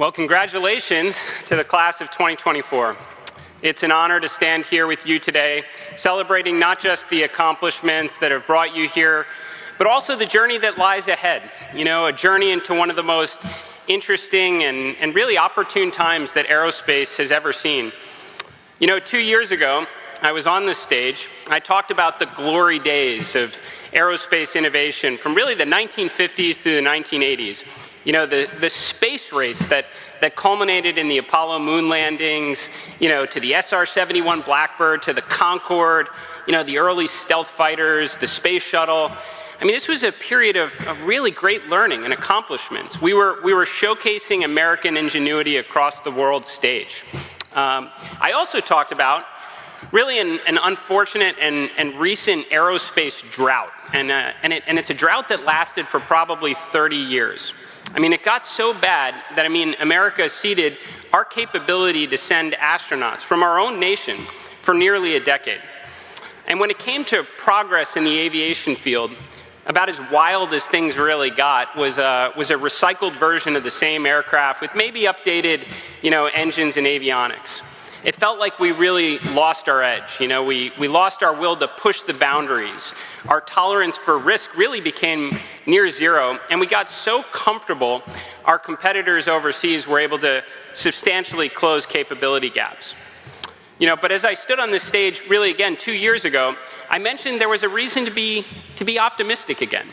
Well, congratulations to the class of 2024. It's an honor to stand here with you today, celebrating not just the accomplishments that have brought you here, but also the journey that lies ahead. You know, a journey into one of the most interesting and really opportune times that aerospace has ever seen. You know, 2 years ago, I was on this stage. I talked about the glory days of aerospace innovation from really the 1950s through the 1980s. You know, the space race that culminated in the Apollo moon landings, you know, to the SR-71 Blackbird, to the Concorde, you know, the early stealth fighters, the space shuttle. I mean, this was a period of really great learning and accomplishments. We were showcasing American ingenuity across the world stage. I also talked about really an unfortunate and recent aerospace drought, and it's a drought that lasted for probably 30 years. I mean, it got so bad that, I mean, America ceded our capability to send astronauts from our own nation for nearly a decade. And when it came to progress in the aviation field, about as wild as things really got was a recycled version of the same aircraft with maybe updated, you know, engines and avionics. It felt like we really lost our edge. You know, we lost our will to push the boundaries. Our tolerance for risk really became near zero, and we got so comfortable, our competitors overseas were able to substantially close capability gaps. You know, but as I stood on this stage, really again 2 years ago, I mentioned there was a reason to be optimistic again.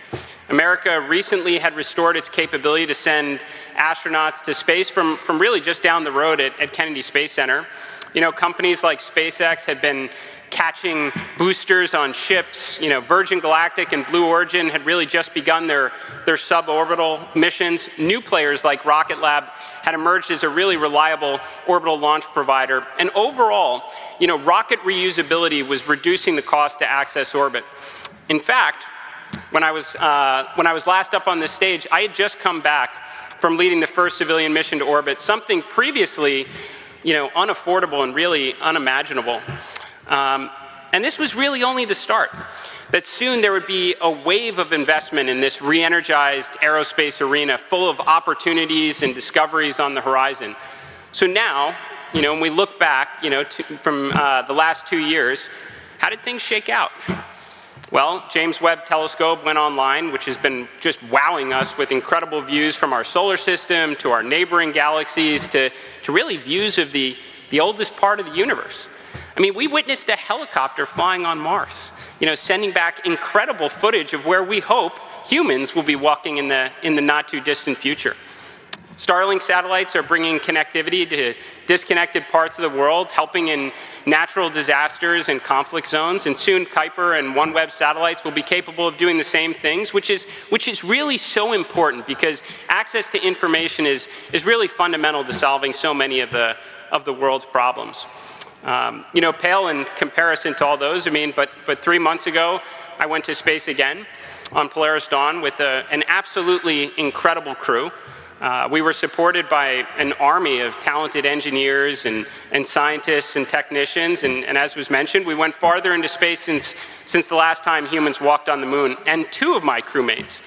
America recently had restored its capability to send astronauts to space from really just down the road at Kennedy Space Center. You know, companies like SpaceX had been catching boosters on ships. You know, Virgin Galactic and Blue Origin had really just begun their suborbital missions. New players like Rocket Lab had emerged as a really reliable orbital launch provider. And overall, you know, rocket reusability was reducing the cost to access orbit. In fact, when I was last up on this stage, I had just come back from leading the first civilian mission to orbit, something previously, you know, unaffordable and really unimaginable. And this was really only the start. That soon there would be a wave of investment in this re-energized aerospace arena full of opportunities and discoveries on the horizon. So now, you know, when we look back, you know, from the last 2 years, how did things shake out? Well, James Webb Telescope went online, which has been just wowing us with incredible views from our solar system to our neighboring galaxies to really views of the oldest part of the universe. I mean, we witnessed a helicopter flying on Mars, you know, sending back incredible footage of where we hope humans will be walking in the not too distant future. Starlink satellites are bringing connectivity to disconnected parts of the world, helping in natural disasters and conflict zones, and soon Kuiper and OneWeb satellites will be capable of doing the same things, which is really so important because access to information is really fundamental to solving so many of the world's problems. You know, pale in comparison to all those, I mean, but 3 months ago, I went to space again on Polaris Dawn with an absolutely incredible crew. We were supported by an army of talented engineers and scientists and technicians, and as was mentioned, we went farther into space since the last time humans walked on the moon, and 2 of my crewmates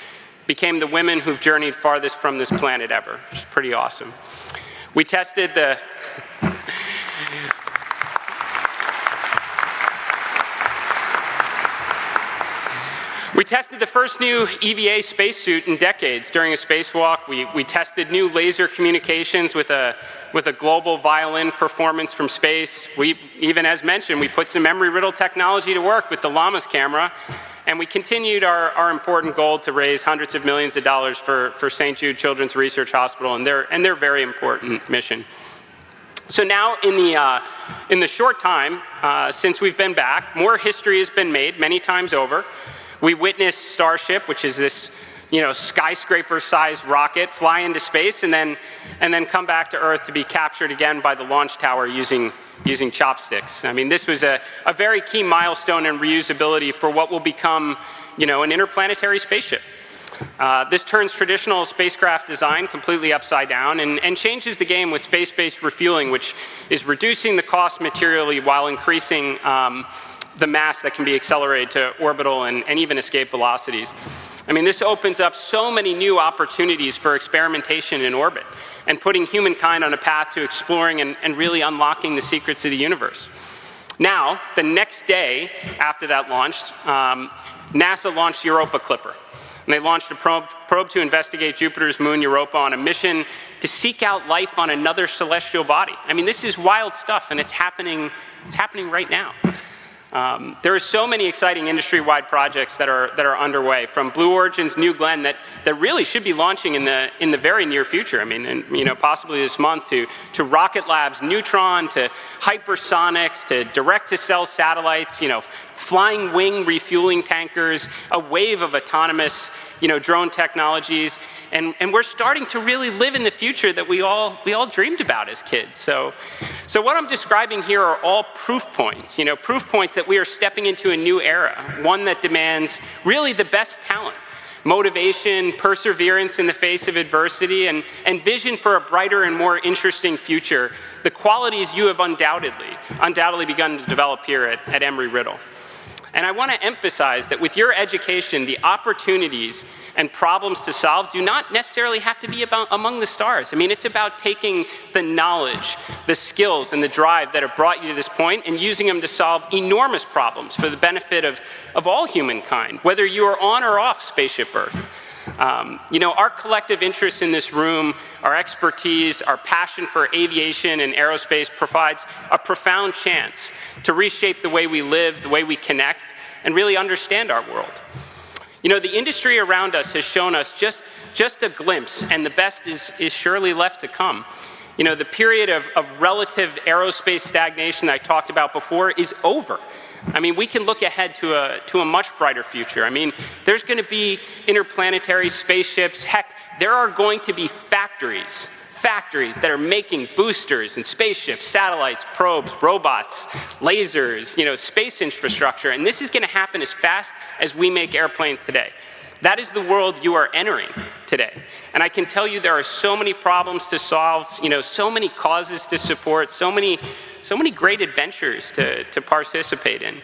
became the women who've journeyed farthest from this planet ever, which is pretty awesome. We tested the We tested the first new EVA spacesuit in decades during a spacewalk. We tested new laser communications with a global violin performance from space. We, even as mentioned, we put some Embry Riddle technology to work with the Llamas camera, and we continued our important goal to raise hundreds of millions of dollars for St. Jude Children's Research Hospital and their very important mission. So now, in the short time since we've been back, more history has been made many times over. We witnessed Starship, which is this, you know, skyscraper-sized rocket, fly into space and then come back to Earth to be captured again by the launch tower using chopsticks. I mean, this was a very key milestone in reusability for what will become, you know, an interplanetary spaceship. This turns traditional spacecraft design completely upside down and changes the game with space-based refueling, which is reducing the cost materially while increasing the mass that can be accelerated to orbital and even escape velocities. I mean, this opens up so many new opportunities for experimentation in orbit and putting humankind on a path to exploring and really unlocking the secrets of the universe. Now, the next day after that launch, NASA launched Europa Clipper. And they launched a probe to investigate Jupiter's moon, Europa, on a mission to seek out life on another celestial body. I mean, this is wild stuff, and it's happening right now. There are so many exciting industry-wide projects that are underway, from Blue Origin's New Glenn that really should be launching in the very near future. I mean, and, possibly this month, to Rocket Lab's Neutron, to hypersonics, to direct-to-cell satellites, flying wing refueling tankers, a wave of autonomous, drone technologies, and we're starting to really live in the future that we all dreamed about as kids. So what I'm describing here are all proof points, proof points that we are stepping into a new era, one that demands really the best talent, motivation, perseverance in the face of adversity, and vision for a brighter and more interesting future, the qualities you have undoubtedly begun to develop here at Embry Riddle. And I want to emphasize that with your education, the opportunities and problems to solve do not necessarily have to be among the stars. I mean, it's about taking the knowledge, the skills, and the drive that have brought you to this point and using them to solve enormous problems for the benefit of all humankind, whether you are on or off Spaceship Earth. Our collective interest in this room, our expertise, our passion for aviation and aerospace provides a profound chance to reshape the way we live, the way we connect, and really understand our world. The industry around us has shown us just a glimpse, and the best is surely left to come. The period of relative aerospace stagnation that I talked about before is over. I mean, we can look ahead to a much brighter future. I mean, there's going to be interplanetary spaceships. Heck, there are going to be factories that are making boosters and spaceships, satellites, probes, robots, lasers, space infrastructure. And this is going to happen as fast as we make airplanes today. That is the world you are entering today. And I can tell you there are so many problems to solve, so many causes to support, so many great adventures to participate in.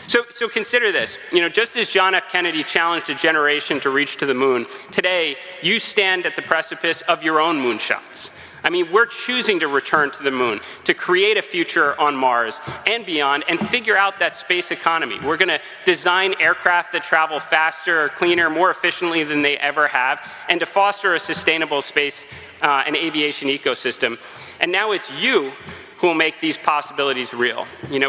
So consider this, just as John F. Kennedy challenged a generation to reach to the moon, today you stand at the precipice of your own moonshots. I mean, we're choosing to return to the moon, to create a future on Mars and beyond, and figure out that space economy. We're going to design aircraft that travel faster, cleaner, more efficiently than they ever have, and to foster a sustainable space and aviation ecosystem. And now it's you who will make these possibilities real,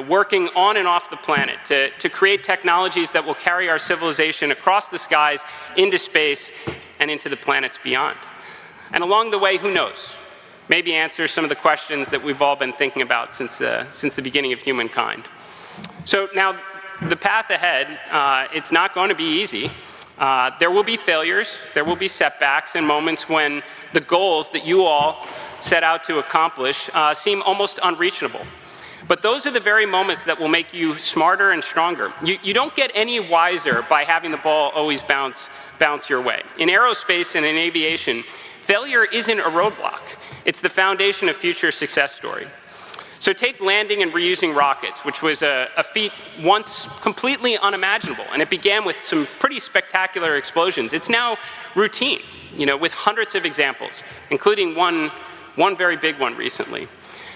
working on and off the planet to create technologies that will carry our civilization across the skies, into space, and into the planets beyond. And along the way, who knows? Maybe answer some of the questions that we've all been thinking about since the beginning of humankind. So now, the path ahead, it's not going to be easy. There will be failures, there will be setbacks, and moments when the goals that you all set out to accomplish seem almost unreachable. But those are the very moments that will make you smarter and stronger. You don't get any wiser by having the ball always bounce your way. In aerospace and in aviation, failure isn't a roadblock. It's the foundation of future success story. So take landing and reusing rockets, which was a feat once completely unimaginable, and it began with some pretty spectacular explosions. It's now routine, with hundreds of examples, including one very big one recently.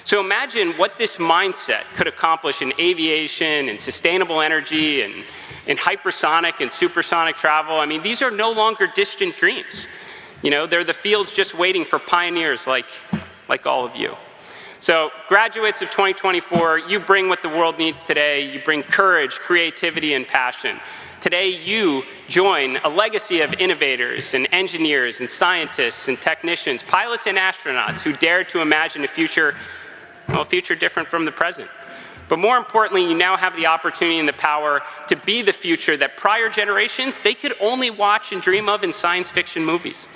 So imagine what this mindset could accomplish in aviation and sustainable energy and in hypersonic and supersonic travel. I mean, these are no longer distant dreams. They're the fields just waiting for pioneers like all of you. So graduates of 2024, you bring what the world needs today. You bring courage, creativity, and passion. Today, you join a legacy of innovators and engineers and scientists and technicians, pilots and astronauts who dared to imagine a future different from the present. But more importantly, you now have the opportunity and the power to be the future that prior generations, they could only watch and dream of in science fiction movies.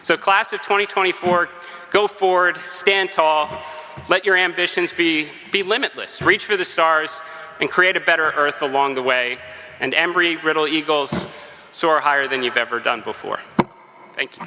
So class of 2024, go forward, stand tall, let your ambitions be limitless. Reach for the stars and create a better Earth along the way. And Embry Riddle Eagles, soar higher than you've ever done before. Thank you.